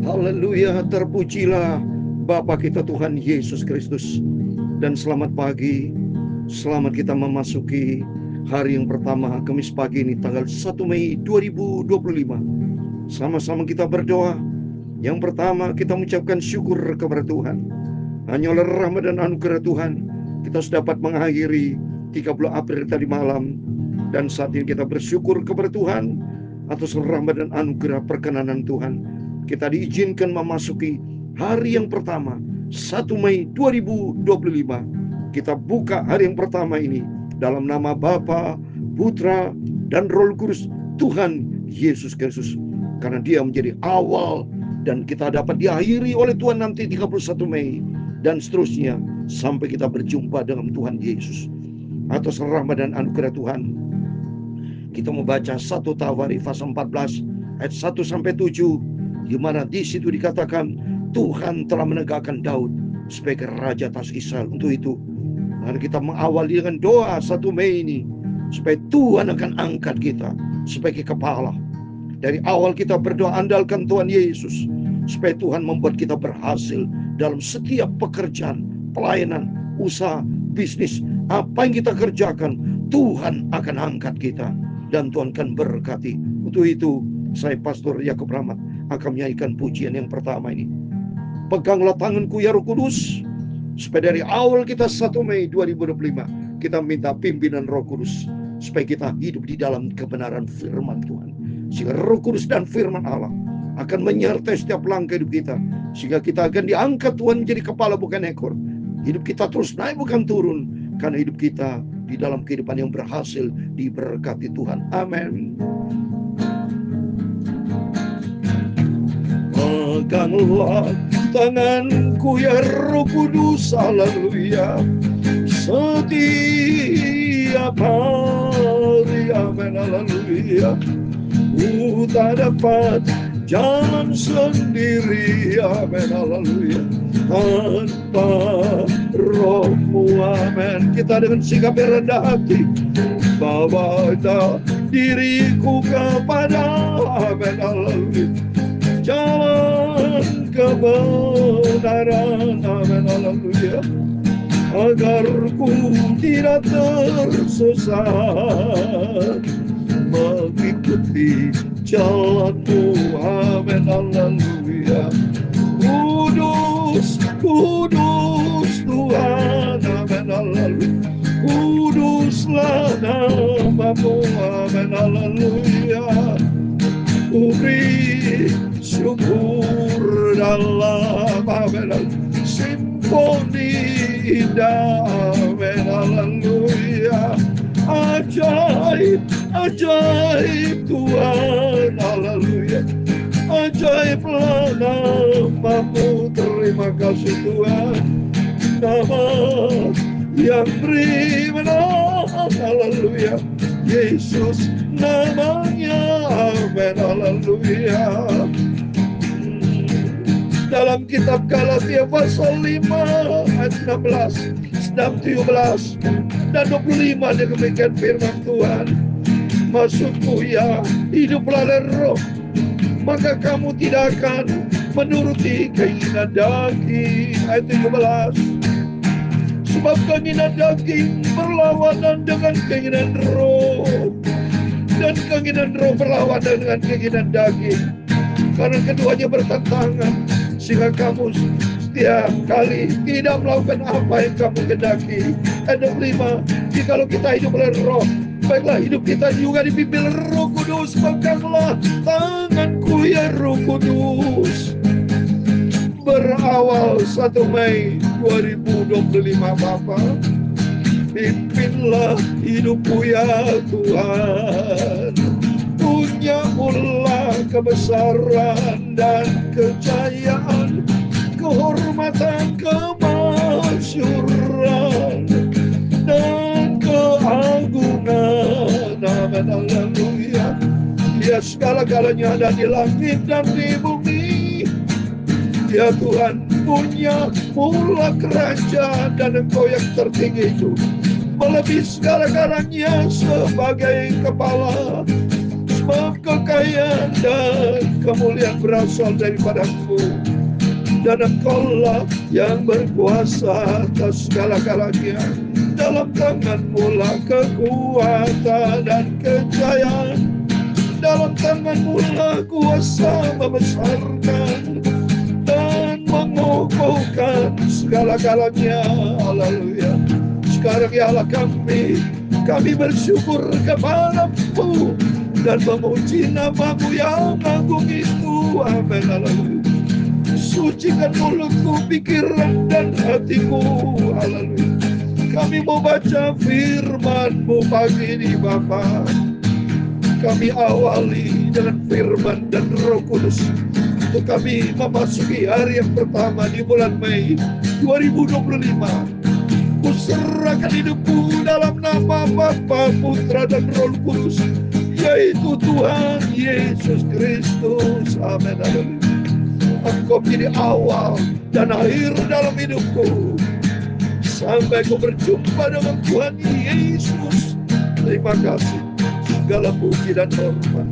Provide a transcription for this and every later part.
Haleluya, terpujilah Bapa kita Tuhan Yesus Kristus. Dan selamat pagi, selamat kita memasuki hari yang pertama, Kamis pagi ini, tanggal 1 Mei 2025. Sama-sama kita berdoa. Yang pertama, kita mengucapkan syukur kepada Tuhan. Hanya oleh rahmat dan anugerah Tuhan, kita sudah dapat mengakhiri 30 April tadi malam. Dan saat ini kita bersyukur kepada Tuhan atas rahmat dan anugerah perkenanan Tuhan. Kita diizinkan memasuki hari yang pertama, 1 Mei 2025. Kita buka hari yang pertama ini dalam nama Bapa, Putra, dan Roh Kudus, Tuhan Yesus Kristus. Karena Dia menjadi awal dan kita dapat diakhiri oleh Tuhan nanti 31 Mei dan seterusnya sampai kita berjumpa dengan Tuhan Yesus. Atas rahmat dan anugerah Tuhan, kita membaca 1 Tawarikh pasal 14 ayat 1 sampai 7, di mana di situ dikatakan Tuhan telah menegakkan Daud sebagai raja atas Israel. Untuk itu, mari kita mengawali dengan doa 1 Mei ini, supaya Tuhan akan angkat kita sebagai kepala. Dari awal kita berdoa andalkan Tuhan Yesus, supaya Tuhan membuat kita berhasil dalam setiap pekerjaan, pelayanan, usaha, bisnis, apa yang kita kerjakan, Tuhan akan angkat kita dan Tuhan akan berkati. Untuk itu, saya Pastor Yakub Rahmat akan menyanyikan pujian yang pertama ini. Peganglah tanganku ya Roh Kudus, supaya dari awal kita 1 Mei 2025 kita minta pimpinan Roh Kudus, supaya kita hidup di dalam kebenaran firman Tuhan. Sehingga Roh Kudus dan firman Allah akan menyertai setiap langkah hidup kita, sehingga kita akan diangkat Tuhan menjadi kepala bukan ekor. Hidup kita terus naik bukan turun, karena hidup kita di dalam kehidupan yang berhasil diberkati Tuhan. Amin. Peganglah tanganku ya Roh Kudus, haleluya, setiap hari, amin, haleluya. Ku tak dapat jalan sendiri, amin, haleluya, tanpa Roh-Mu, amin. Kita dengan sikap yang rendah hati bawa diriku kepada, amin, haleluya, jalan kebenaran, amin, haleluya, agar ku tidak tersesat, mengikuti jalan-Mu, amin, haleluya. Kudus, kudus Tuhan, amin, haleluya. Kuduslah nama-Mu, amin, haleluya. Ku beri syukur dalam, amin, simfoni indah, amin, haleluya. Ajaib, ajaib Tuhan, haleluya. Ajaiblah nama-Mu, terima kasih Tuhan. Nama yang beri menang, haleluya. Yesus namanya, amin, haleluya. Dalam kitab Galatia pasal 5 ayat 16, 17 dan 25 demikian firman Tuhan. Maksudku ya, hiduplah oleh Roh, maka kamu tidak akan menuruti keinginan daging. Ayat 17. Sebab keinginan daging berlawanan dengan keinginan roh, dan keinginan roh berlawanan dengan keinginan daging, karena keduanya bertentangan, sehingga kamu setiap kali tidak melakukan apa yang kamu kehendaki. Ayat 25. Jikalau kita hidup oleh Roh, baiklah hidup kita juga dipimpin Roh Kudus. Peganglah tanganku ya Roh Kudus. Berawal 1 Mei 2025 Bapa, pimpinlah hidupku ya Tuhan. Punyamulah kebesaran dan kejayaan, kehormatan, kemasyuran, dan keagungan, amin, haleluya. Dia segala-galanya ada di langit dan di bumi. Ya Tuhan, punya mula kerajaan dan Engkau yang tertinggi itu melebihi segala-galanya sebagai kepala. Sebab kekayaan dan kemuliaan berasal daripada-Mu, dan Engkau-lah yang berkuasa atas segala-galanya. Dalam tangan-Mu lah kekuatan dan kejayaan. Dalam tangan-Mu lah kuasa membesarkan dan mengukuhkan segala-galanya. Haleluya. Sekarang ya Allah, kami bersyukur kepada-Mu dan memuji nama-Mu yang agung itu. Amin. Haleluya. Sucikan mulutku, pikiran dan hatiku. Haleluya. Kami mau baca firman-Mu pagi ini Bapa. Kami awali dengan firman dan Roh Kudus untuk kami memasuki hari yang pertama di bulan Mei 2025. Kuserahkan hidupku dalam nama Bapa, Putra dan Roh Kudus, yaitu Tuhan Yesus Kristus. Amin. Engkau menjadi awal dan akhir dalam hidupku sampai ku berjumpa dengan Tuhan Yesus. Terima kasih. Segala puji dan hormat,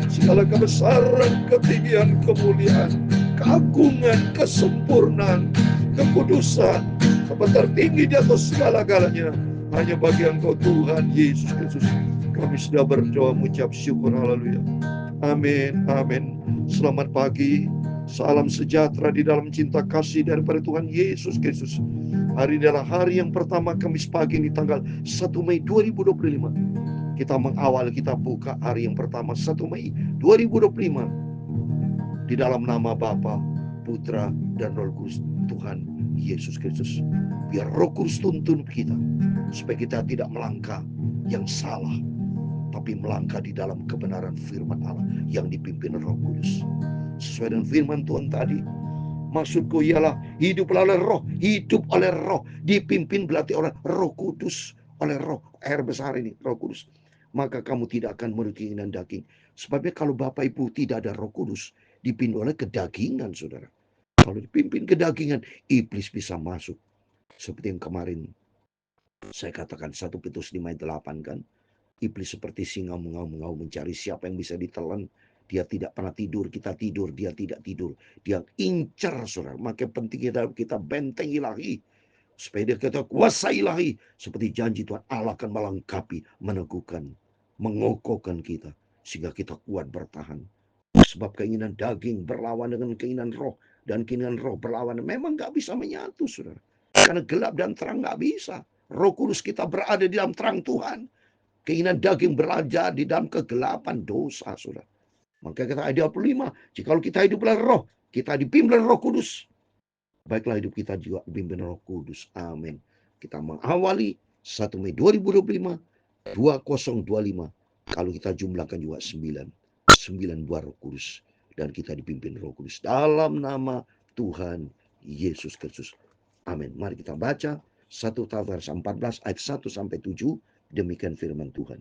segala kebesaran, ketinggian, kemuliaan, keagungan, kesempurnaan, kekudusan, tempat tertinggi di atas segala-galanya hanya bagi Engkau Tuhan Yesus Kristus. Kami sudah berdoa mengucap syukur. Haleluya. Amin. Amin. Selamat pagi. Salam sejahtera di dalam cinta kasih daripada Tuhan Yesus Kristus. Hari ini adalah hari yang pertama Kamis pagi di tanggal 1 Mei 2025. Kita mengawal, kita buka hari yang pertama 1 Mei 2025 di dalam nama Bapa, Putra dan Roh Kudus Tuhan Yesus Kristus. Biar Roh Kudus tuntun kita supaya kita tidak melangkah yang salah, tapi melangkah di dalam kebenaran firman Allah yang dipimpin Roh Kudus. Sesuai dengan firman Tuhan tadi, maksudku ialah hidup oleh roh, dipimpin berarti oleh Roh Kudus, oleh roh, air besar ini, Roh Kudus. Maka kamu tidak akan menurut keinginan daging. Sebabnya kalau Bapak Ibu tidak ada Roh Kudus, dipimpin oleh kedagingan, saudara. Kalau dipimpin kedagingan, iblis bisa masuk. Seperti yang kemarin saya katakan 1 Petrus 5:8 kan. Iblis seperti singa mengau-ngau mencari siapa yang bisa ditelan. Dia tidak pernah tidur, kita tidur, dia tidak tidur. Dia incar, saudara. Maka penting kita benteng ilahi. Supaya dia kata kuasa ilahi. Seperti janji Tuhan, Allah akan melengkapi, meneguhkan, mengokohkan kita. Sehingga kita kuat bertahan. Sebab keinginan daging berlawan dengan keinginan roh. Dan keinginan roh berlawan. Memang gak bisa menyatu, saudara. Karena gelap dan terang gak bisa. Roh Kudus kita berada di dalam terang Tuhan. Keinginan daging berada di dalam kegelapan dosa, saudara. Maka kata ayat 25. Jikalau kita hidup oleh roh, kita dipimpin oleh Roh Kudus. Baiklah hidup kita juga dipimpin Roh Kudus. Amin. Kita mengawali 1 Mei 2025, 2025. Kalau kita jumlahkan juga 9 buah Roh Kudus. Dan kita dipimpin Roh Kudus. Dalam nama Tuhan Yesus Kristus. Amin. Mari kita baca 1 Tawaras 14 ayat 1-7. Demikian firman Tuhan.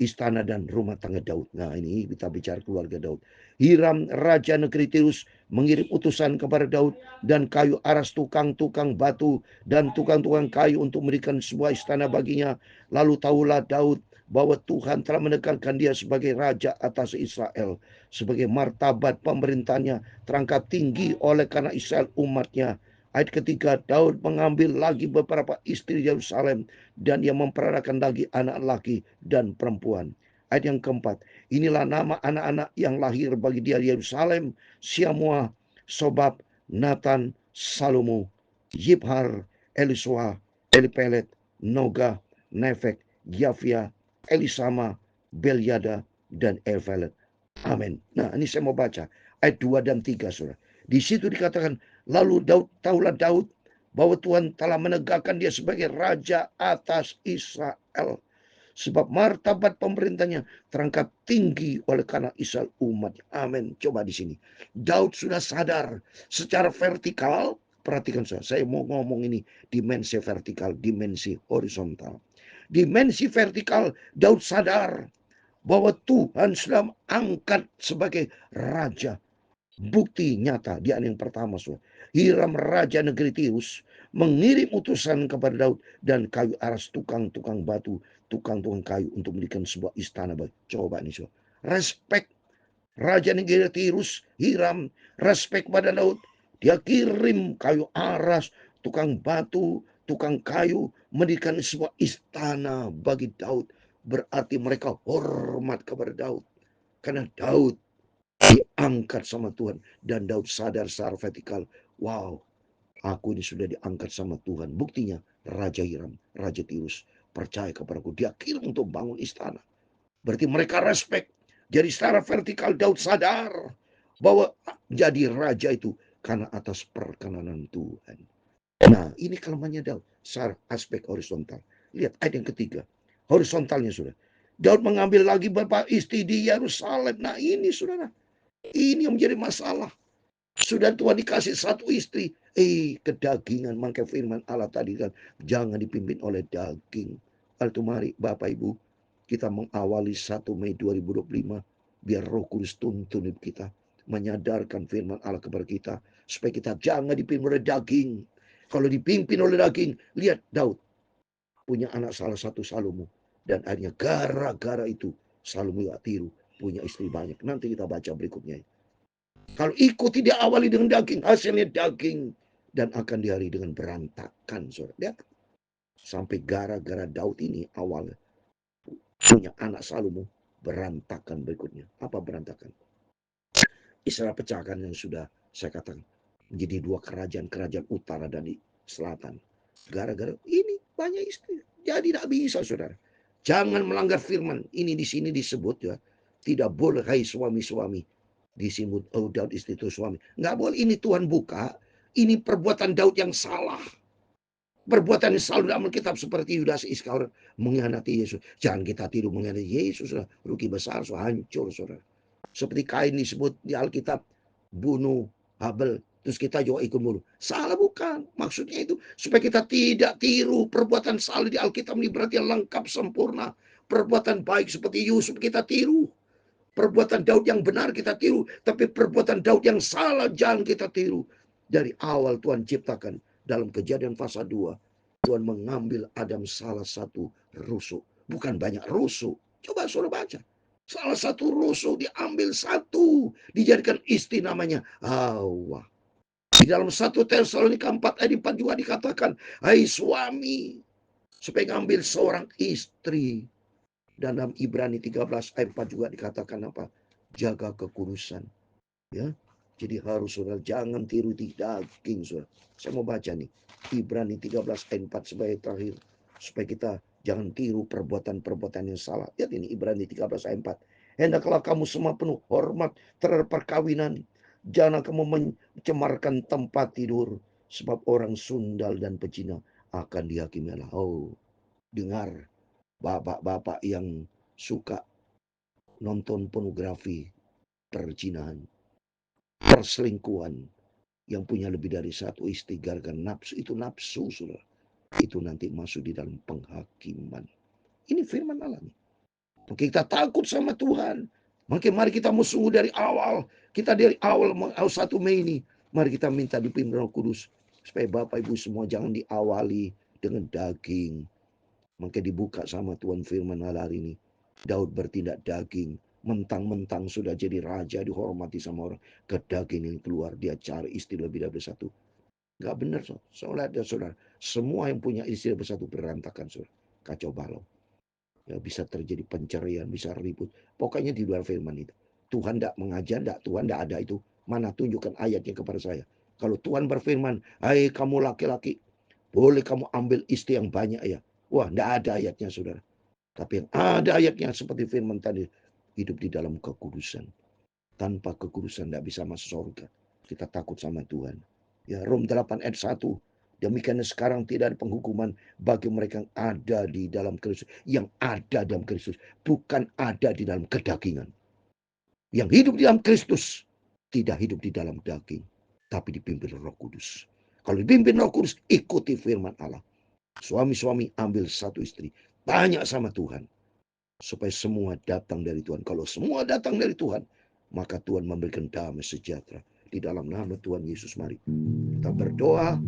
Istana dan rumah tangga Daud. Nah, ini kita bicara keluarga Daud. Hiram raja negeri Tirus mengirim utusan kepada Daud dan kayu aras tukang-tukang batu dan tukang-tukang kayu untuk memberikan sebuah istana baginya. Lalu tahulah Daud bahwa Tuhan telah menegakkan dia sebagai raja atas Israel. Sebagai martabat pemerintahnya terangkat tinggi oleh karena Israel umatnya. Ayat ketiga, Daud mengambil lagi beberapa istri Yerusalem dan ia memperanakan lagi anak laki dan perempuan. Ayat yang keempat, inilah nama anak-anak yang lahir bagi dia Yerusalem, Syamua, Sobab, Nathan, Salomo, Yibhar, Elisua, Elipelet, Noga, Nefek, Yafia, Elisama, Beliada, dan Elfelet. Amin. Nah, ini saya mau baca ayat 2 dan 3, saudara. Di situ dikatakan, lalu tahulah Daud bahwa Tuhan telah menegakkan dia sebagai raja atas Israel. Sebab martabat pemerintahnya terangkat tinggi oleh karena Israel umat. Amin. Coba di sini. Daud sudah sadar secara vertikal. Perhatikan saya mau ngomong ini dimensi vertikal, dimensi horizontal. Dimensi vertikal, Daud sadar bahwa Tuhan sudah angkat sebagai raja. Bukti nyata di ayat yang pertama, saudara. Hiram raja negeri Tirus mengirim utusan kepada Daud dan kayu aras tukang-tukang batu, tukang-tukang kayu untuk memberikan sebuah istana bagi. Coba nih, saudara. respect Raja negeri Tirus, Hiram, respect pada Daud. Dia kirim kayu aras, tukang batu, tukang kayu, mendirikan sebuah istana bagi Daud. Berarti mereka hormat kepada Daud. Karena Daud diangkat sama Tuhan. Dan Daud sadar secara vertikal, wow, aku ini sudah diangkat sama Tuhan. Buktinya Raja Hiram, Raja Tirus percaya kepadaku. Dia kirim untuk bangun istana. Berarti mereka respect. Jadi secara vertikal Daud sadar bahwa jadi raja itu karena atas perkenanan Tuhan. Nah, ini kelemahannya Daud secara aspek horizontal. Lihat ayat yang ketiga. Horizontalnya sudah. Daud mengambil lagi beberapa istri di Yerusalem. Nah, ini saudara. Ini yang menjadi masalah. Sudah Tuhan dikasih satu istri. Kedagingan. Maka firman Allah tadi kan, jangan dipimpin oleh daging. Itu mari Bapak Ibu, kita mengawali 1 Mei 2025. Biar Roh Kudus tuntun hidup kita. Menyadarkan firman Allah kepada kita. Supaya kita jangan dipimpin oleh daging. Kalau dipimpin oleh daging, lihat Daud punya anak salah satu Salomo. Dan akhirnya gara-gara itu Salomo gak tiru. Punya istri banyak. Nanti kita baca berikutnya. Kalau ikuti dia awali dengan daging. Hasilnya daging. Dan akan diakhiri dengan berantakan. Saudara. Lihat. Sampai gara-gara Daud ini awalnya punya anak Salomo, berantakan berikutnya. Apa berantakan? Israel pecahkan yang sudah saya katakan. Menjadi dua kerajaan utara dan di selatan. Gara-gara ini banyak istri. Jadi tidak bisa saudara. Jangan melanggar firman. Ini di sini disebut ya. Tidak boleh hai suami-suami. Disebut Daud istri itu suami. Nggak boleh, ini Tuhan buka. Ini perbuatan Daud yang salah. Perbuatan yang selalu dalam Alkitab seperti Yudas Iskariot mengkhianati Yesus. Jangan kita tiru mengkhianati Yesus. Rugi besar, hancur saudara. Seperti Kain disebut di Alkitab bunuh Habel. Terus kita juga ikut bunuh. Salah bukan. Maksudnya itu supaya kita tidak tiru perbuatan salah di Alkitab ini berarti lengkap sempurna. Perbuatan baik seperti Yusuf kita tiru. Perbuatan Daud yang benar kita tiru. Tapi perbuatan Daud yang salah jangan kita tiru. Dari awal Tuhan ciptakan. Dalam Kejadian pasal 2. Tuhan mengambil Adam salah satu rusuk. Bukan banyak rusuk. Coba saudara baca. Salah satu rusuk diambil satu. Dijadikan istri namanya Hawa. Di dalam 1 Tesalonika 4 ayat 4 juga dikatakan. Hai suami. Supaya ngambil seorang istri. Dan dalam Ibrani 13 ayat 4 juga dikatakan apa? Jaga kekudusan. Ya. Jadi harus saudara jangan tiru di daging saudara. Saya mau baca nih. Ibrani 13 ayat 4 sebagai terakhir. Supaya kita jangan tiru perbuatan-perbuatan yang salah. Lihat ini Ibrani 13 ayat 4. Hendaklah kamu semua penuh hormat terhadap perkawinan. Jangan kamu mencemarkan tempat tidur. Sebab orang sundal dan pezina akan dihakimi Allah. Oh, dengar bapak-bapak yang suka nonton pornografi, perzinahan, perselingkuhan, yang punya lebih dari satu istri gara-gara nafsu, itu nafsu saudara. Itu nanti masuk di dalam penghakiman. Ini firman Allah nih. Maka kita takut sama Tuhan. Maka mari kita musuh dari awal. Kita dari awal 1 Mei ini. Mari kita minta dipimpin Roh Kudus. Supaya Bapak Ibu semua jangan diawali dengan daging. Maka dibuka sama Tuhan firman Allah hari ini. Daud bertindak daging. Mentang-mentang sudah jadi raja, dihormati sama orang. Ke daging yang keluar, dia cari istri lebih dari satu. Gak benar, saudara. Semua yang punya istri lebih satu berantakan, saudara. Kacau balau. Ya, bisa terjadi penceraian, bisa ribut. Pokoknya di luar firman itu. Tuhan tidak mengajar, Tuhan tidak ada itu. Mana tunjukkan ayatnya kepada saya. Kalau Tuhan berfirman, hai kamu laki-laki, boleh kamu ambil istri yang banyak ya. Wah, tidak ada ayatnya saudara. Tapi yang ada ayatnya seperti firman tadi. Hidup di dalam kekudusan. Tanpa kekudusan tidak bisa masuk surga. Kita takut sama Tuhan. Ya, Rom 8 ayat 1. Demikian sekarang tidak ada penghukuman bagi mereka yang ada di dalam Kristus. Yang ada dalam Kristus. Bukan ada di dalam kedagingan. Yang hidup di dalam Kristus. Tidak hidup di dalam daging. Tapi dipimpin Roh Kudus. Kalau dipimpin Roh Kudus, ikuti firman Allah. Suami-suami ambil satu istri. Tanya sama Tuhan. Supaya semua datang dari Tuhan. Kalau semua datang dari Tuhan, maka Tuhan memberikan damai sejahtera. Di dalam nama Tuhan Yesus, mari kita berdoa.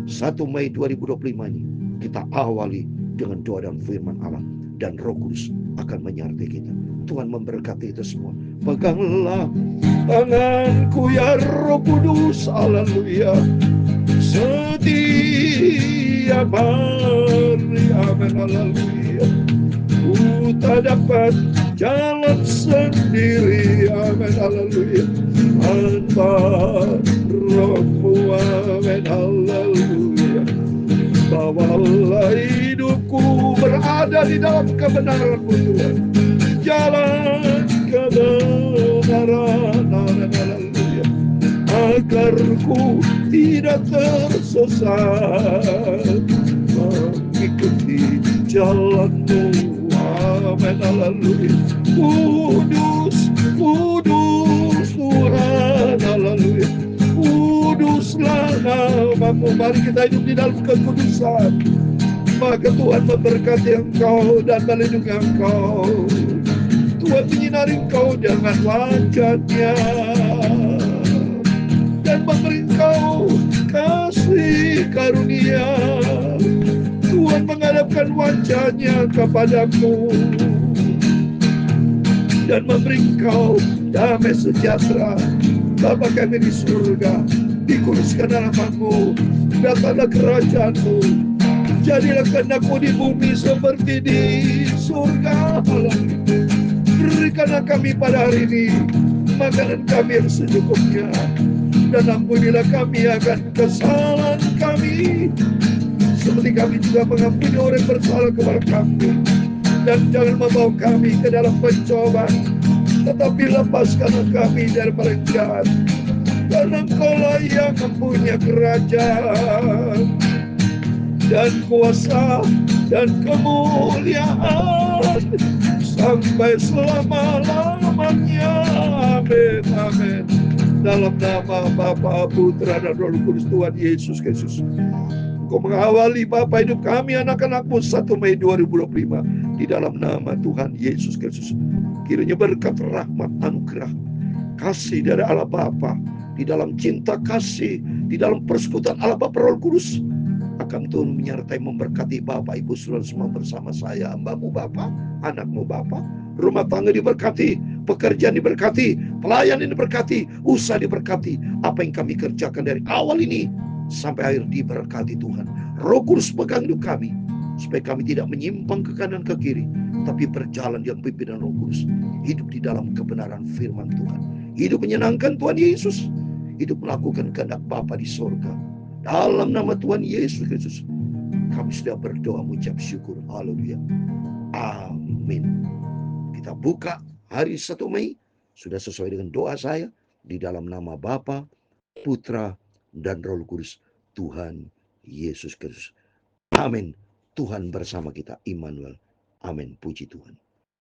1 Mei 2025 ini kita awali dengan doa dan firman Allah. dan Roh Kudus akan menyertai kita. Tuhan memberkati itu semua. Peganglah tanganku ya Roh Kudus, haleluya, setiap hari, amin, haleluya. Ku tak dapat jalan sendiri, amin, haleluya, tanpa Rohmu, amin, haleluya. Bawalah hidupku berada di dalam kebenaran-Mu, Tuhan. Jalan kebenaran, amin, haleluya, agar ku tidak tersesat, mengikuti jalan-Mu, amin, haleluya. Kudus, kudus Tuhan, haleluya. Kuduslah nama-Mu. Mari kita hidup di dalam kekudusan. Maka Tuhan memberkati engkau dan melindungi engkau. Tuhan menyinari engkau dengan wajah-Nya dan memberi engkau kasih karunia. Tuhan menghadapkan wajah-Nya kepadamu dan memberi engkau damai sejahtera. Bapa kami di surga, dikuduskan nama-Mu, datanglah kerajaan-Mu, jadilah kehendak-Mu di bumi seperti di surga. Berikanlah kami pada hari ini makanan kami yang secukupnya, dan ampunilah kami akan kesalahan kami, seperti kami juga mengampuni orang yang bersalah kepada kami. Dan jangan membawa kami ke dalam pencobaan, tetapi lepaskanlah kami daripada yang jahat. Karena Engkau-lah yang mempunyai kerajaan dan kuasa dan kemuliaan sampai selama-lamanya. Amin, amin. Dalam nama Bapa, Putra, dan Roh Kudus, Tuhan Yesus Kristus. Engkau mengawali Bapa hidup kami, anak-anak-Mu, 1 Mei 2025. Di dalam nama Tuhan Yesus Kristus. Kiranya berkat, rahmat, anugerah, kasih dari Allah Bapa, di dalam cinta kasih, di dalam persekutuan Allah Bapa Roh Kudus, akan Tuhan menyertai memberkati Bapak, Ibu, Saudara semua bersama saya, hamba-Mu Bapa, anak-Mu Bapa. Rumah tangga diberkati, pekerjaan diberkati, pelayan diberkati, usaha diberkati. Apa yang kami kerjakan dari awal ini sampai akhir diberkati Tuhan. Roh Kudus pegang hidup kami, supaya kami tidak menyimpang ke kanan ke kiri, tapi berjalan dalam pimpinan Roh Kudus. Hidup di dalam kebenaran firman Tuhan. Hidup menyenangkan Tuhan Yesus. Hidup melakukan kehendak Bapa di surga. Dalam nama Tuhan Yesus Kristus, kami sudah berdoa mengucap syukur. Haleluya. Amin. Kita buka hari 1 Mei, sudah sesuai dengan doa saya, di dalam nama Bapa, Putra, dan Roh Kudus, Tuhan Yesus Kristus. Amin. Tuhan bersama kita, Immanuel. Amin. Puji Tuhan.